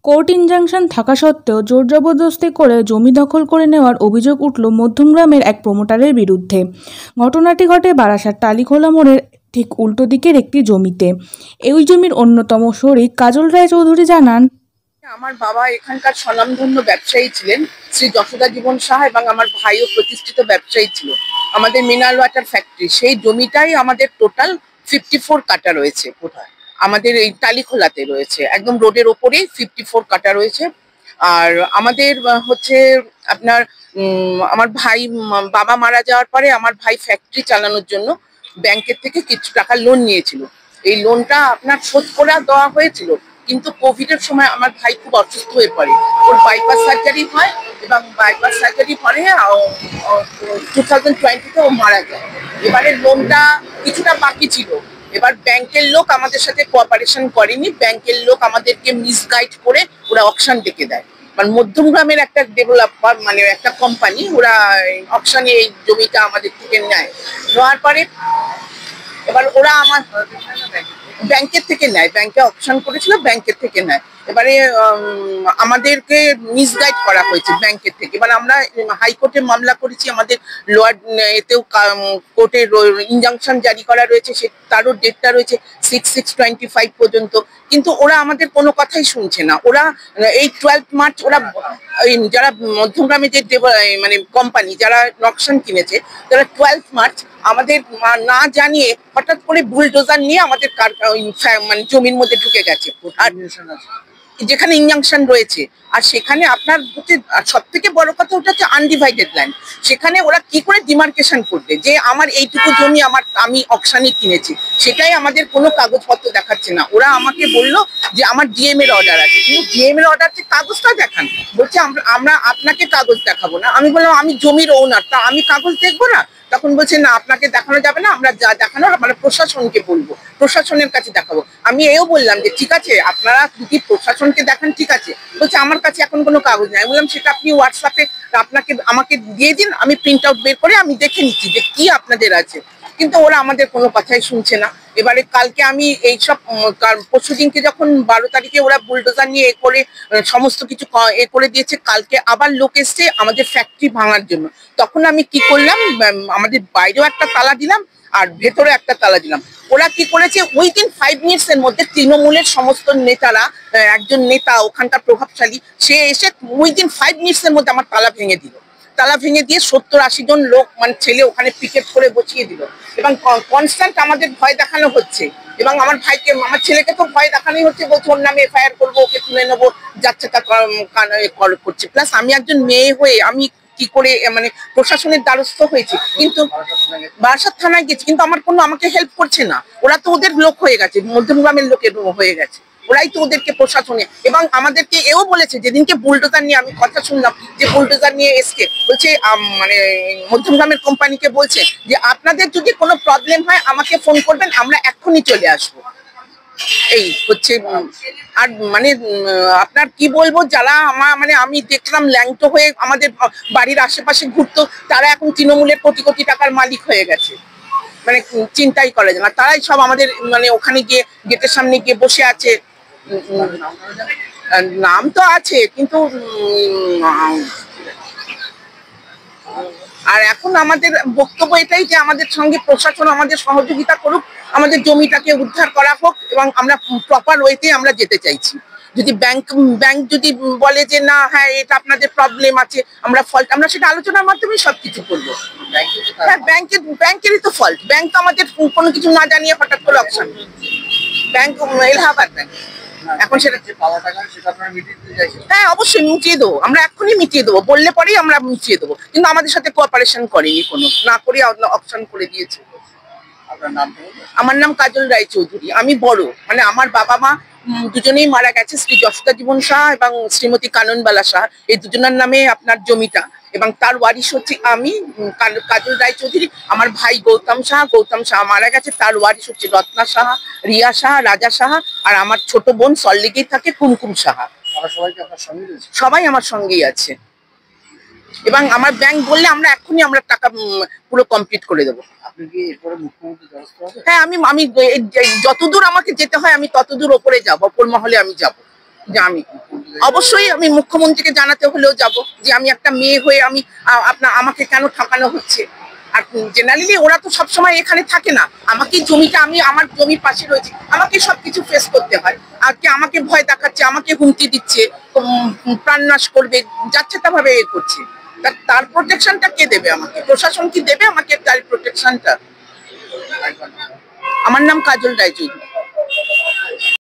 Court injunction থাকা সত্ত্বেও জোর জবরদস্তি করে জমি দখল করে নেওয়ার অভিযোগ উঠল মধ্যমগ্রামের এক প্রমোটারের বিরুদ্ধে। ঘটনাটি ঘটে বারাসাত টালিখোলা মোড়ের ঠিক উল্টো দিকের একটি জমিতে। এই জমির অন্যতম শরিক কাজল রায়চৌধুরী জানান, আমার বাবা এখানকার স্বনামধন্য ব্যবসায়ী ছিলেন, শ্রী যশোদা জীবন সাহা, এবং আমার ভাইও প্রতিষ্ঠিত ব্যবসায়ী ছিল। আমাদের মিনারেল ওয়াটার ফ্যাক্টরি, সেই জমিটাই আমাদের টোটাল 54 কাটা রয়েছে। কোথায়? আমাদের এই টালিখোলাতে রয়েছে, একদম রোডের ওপরেই 54 কাটা রয়েছে। আর আমাদের হচ্ছে আপনার আমার ভাই, বাবা মারা যাওয়ার পরে আমার ভাই ফ্যাক্টরি চালানোর জন্য ব্যাংকের থেকে কিছু টাকা লোন নিয়েছিল। এই লোনটা আপনার শোধ করে দেওয়া হয়েছিল, কিন্তু কোভিড এর সময় আমার ভাই খুব অসুস্থ হয়ে পড়ে। ওর বাইপাস সার্জারি হয় এবং বাইপাস সার্জারি পরে 2020-তে ও মারা যায়। এবারে লোনটা কিছুটা বাকি ছিল। এবার ব্যাংকের লোক আমাদের সাথে কোঅপারেশন করেনি, ব্যাংকের লোক আমাদেরকে মিসগাইড করে ওরা অকশন ডেকে দেয়। মানে মধ্যমগ্রামের একটা ডেভেলপার, মানে একটা কোম্পানি, ওরা অকশনে এই জমিটা আমাদের থেকে নেয়। নেওয়ার পরে এবার ওরা আমার ব্যাংকের থেকে নেয়, ব্যাংকে অপশন করেছিল, ব্যাংকের থেকে নেয়। এবারে আমাদেরকে মিসগাইড করা হয়েছে ব্যাংকের থেকে। এবার আমরা হাইকোর্টে মামলা করেছি, আমাদের লোয়ার এতেও কোর্টের ইনজাংশন জারি করা রয়েছে, সে তারও ডেটটা রয়েছে 6/6/25 পর্যন্ত। কিন্তু ওরা আমাদের কোনো কথাই শুনছে না। ওরা এই 12 মার্চ ওরা যারা মধ্যমগ্রামে যে মানে কোম্পানি যারা নকশন কিনেছে, তারা 12 মার্চ আমাদের না জানিয়ে হঠাৎ করে বুলডোজার নিয়ে আমাদের মানে জমির মধ্যে ঢুকে গেছে। আর যেখানে ইনজাংশন রয়েছে, আর সেখানে আপনার হচ্ছে সব থেকে বড় কথা ওটা হচ্ছে আনডিভাইডেড ল্যান্ড। সেখানে ওরা কি করে ডিমার্কেশন করবে যে আমার এইটুকু জমি আমি অকশনে কিনেছি, সেটাই আমাদের কোনো কাগজপত্র দেখাচ্ছে না। ওরা আমাকে বললো যে আমার ডিএম এর অর্ডার আছে, কিন্তু ডিএম এর অর্ডার যে কাগজটা দেখান, বলছে আমরা আপনাকে কাগজ দেখাবো না। আমি বললাম আমি জমির ওনার, তা আমি কাগজ দেখবো না? তখন বলছে না, আপনাকে দেখানো যাবে না, আমরা যা দেখানোর আমরা প্রশাসনকে বলবো, প্রশাসনের কাছে দেখাবো। আমি এও বললাম যে ঠিক আছে, আপনারা যদি প্রশাসনকে দেখান ঠিক আছে। বলছে আমার কাছে এখন কোনো কাগজ নাই। বললাম সেটা আপনি হোয়াটসঅ্যাপে আমাকে দিয়ে দিন, আমি প্রিন্ট আউট বের করে আমি দেখে নিচ্ছি যে কি আপনাদের আছে। কিন্তু ওরা আমাদের কোনো কথাই শুনছে না। এবারে কালকে আমি এইসব পরশু দিনকে যখন 12 তারিখে ওরা বুলডোজার নিয়ে এ করে সমস্ত কিছু এ করে দিয়েছে, কালকে আবার লোক এসছে আমাদের ফ্যাক্টরি ভাঙার জন্য। তখন আমি কি করলাম, আমাদের বাইরেও একটা তালা দিলাম আর ভেতরে একটা তালা দিলাম। ওরা কি করেছে, উইদিন 5 মিনিটস এর মধ্যে তৃণমূলের সমস্ত নেতারা, একজন নেতা ওখানকার প্রভাবশালী, সে এসে উইদিন 5 মিনিটস এর মধ্যে আমার তালা ভেঙে দিল। তালা ভেঙে দিয়ে 70-80 জন লোক, মানে ছেলে ওখানে পিকেট করে বসিয়ে দিল। এবং কনস্ট্যান্ট আমাদের ভয় দেখানো হচ্ছে, এবং আমার ভাইকে, আমার ছেলেকে তো ভয় দেখানোই হচ্ছে, বলছে ওর নামে এফআইআর করবো, ওকে তুলে নেবো, যাচ্ছে তা করছে। প্লাস আমি একজন মেয়ে হয়ে আমি কি করে মানে প্রশাসনের দ্বারস্থ হয়েছে, কিন্তু বারাসাত থানায় গেছি, কিন্তু আমাকে হেল্প করছে না। ওরা তো ওদের লোক হয়ে গেছে, মধ্যমগ্রামের লোকের হয়ে গেছে, ওরাই তো ওদেরকে প্রশাসনে। এবং আমাদেরকে এও বলেছে, যেদিনকে বুলডোজার নিয়ে আমি কথা শুনলাম যে বুলডোজার নিয়ে এসছে, বলছে মানে মধ্যমগ্রামের কোম্পানিকে বলছে যে আপনাদের যদি কোনো প্রবলেম হয় আমাকে ফোন করবেন, আমরা এক্ষুনি চলে আসবো। এই হচ্ছে। আর মানে আপনার কি বলবো, যারা মানে আমি দেখলাম ল্যাংটো হয়ে আমাদের বাড়ির আশেপাশে ঘুরতো, তারা এখন তৃণমূলের কোটি কোটি টাকার মালিক হয়ে গেছে। মানে চিন্তাই করা যায় না। তারাই সব আমাদের মানে ওখানে গিয়ে গেটের সামনে গিয়ে বসে আছে। নাম তো আছে, কিন্তু আর এখন আমাদের বক্তব্য এটাই যে আমাদের সঙ্গে প্রশাসন আমাদের সহযোগিতা করুক, আমাদের জমিটাকে উদ্ধার করা হোক, এবং আমরা প্রপার ওয়েতে আমরা যেতে চাইছি। যদি ব্যাংক যদি বলে যে না, হ্যাঁ এটা আপনাদের প্রবলেম আছে, আমরা ফল্ট, আমরা সেটা আলোচনার মাধ্যমে সবকিছু করবো। হ্যাঁ, ব্যাংকেরই তো ফল্ট। ব্যাংক তো আমাদের কোনো কিছু না জানিয়ে হঠাৎ করে অপশন, ব্যাংক এলাহাবাদ ব্যাংক, এখন সেটা হ্যাঁ অবশ্যই মিটিয়ে দেবো, আমরা এক্ষুনি মিটিয়ে দেবো, বললে পরেই আমরা মিটিয়ে দেবো। কিন্তু আমাদের সাথে কোঅপারেশন করেনি, কোনো না করে অপশন করে দিয়েছে। আমার নাম কাজল রায়চৌধুরী। আমি বড়, মানে আমার বাবা মা দুজনেই মারা গেছে, শ্রী যশোদা জীবন সাহা এবং শ্রীমতী কাননবালা সাহা, এই দুজনের নামে আপনার জমিটা। এবং তার ওয়ারিশ হচ্ছে আমি, কাজল রায়চৌধুরী। আমার ভাই গৌতম সাহা মারা গেছে, তার ওয়ারিশ হচ্ছে রত্না সাহা, রিয়া সাহা, রাজা সাহা, আর আমার ছোট বোন সল্লেগেই থাকে কুমকুম সাহা। সবাই আমার সঙ্গেই আছে। এবং আমার ব্যাংক বললে আমরা এক্ষুনি আমরা টাকা পুরো কমপ্লিট করে দেবো। হ্যাঁ, আমি যতদূর আমাকে যেতে হয় আমি ততদূর ওপরে যাবো, ওপর মহলে আমি যাবো। যে আমি অবশ্যই আমি মুখ্যমন্ত্রীকে জানাতে হলেও যাব যে আমি একটা মেয়ে হয়ে আমি আমাকে কেন ঠকানো হচ্ছে। আর জেনারেলি ওরা তো সবসময় এখানে থাকে না, আমাকে জমিটা, আমি আমার জমির পাশে রয়েছে, আমাকে সবকিছু ফেস করতে হয়। আজকে আমাকে ভয় দেখাচ্ছে, আমাকে হুমকি দিচ্ছে, প্রাণনাশ করবে, যাচ্ছে তা ভাবে এ করছে। তার প্রোটেকশনটা কে দেবে আমাকে? প্রশাসন কি দেবে আমাকে তার প্রোটেকশনটা? আমার নাম কাজল রায়চৌধুরী।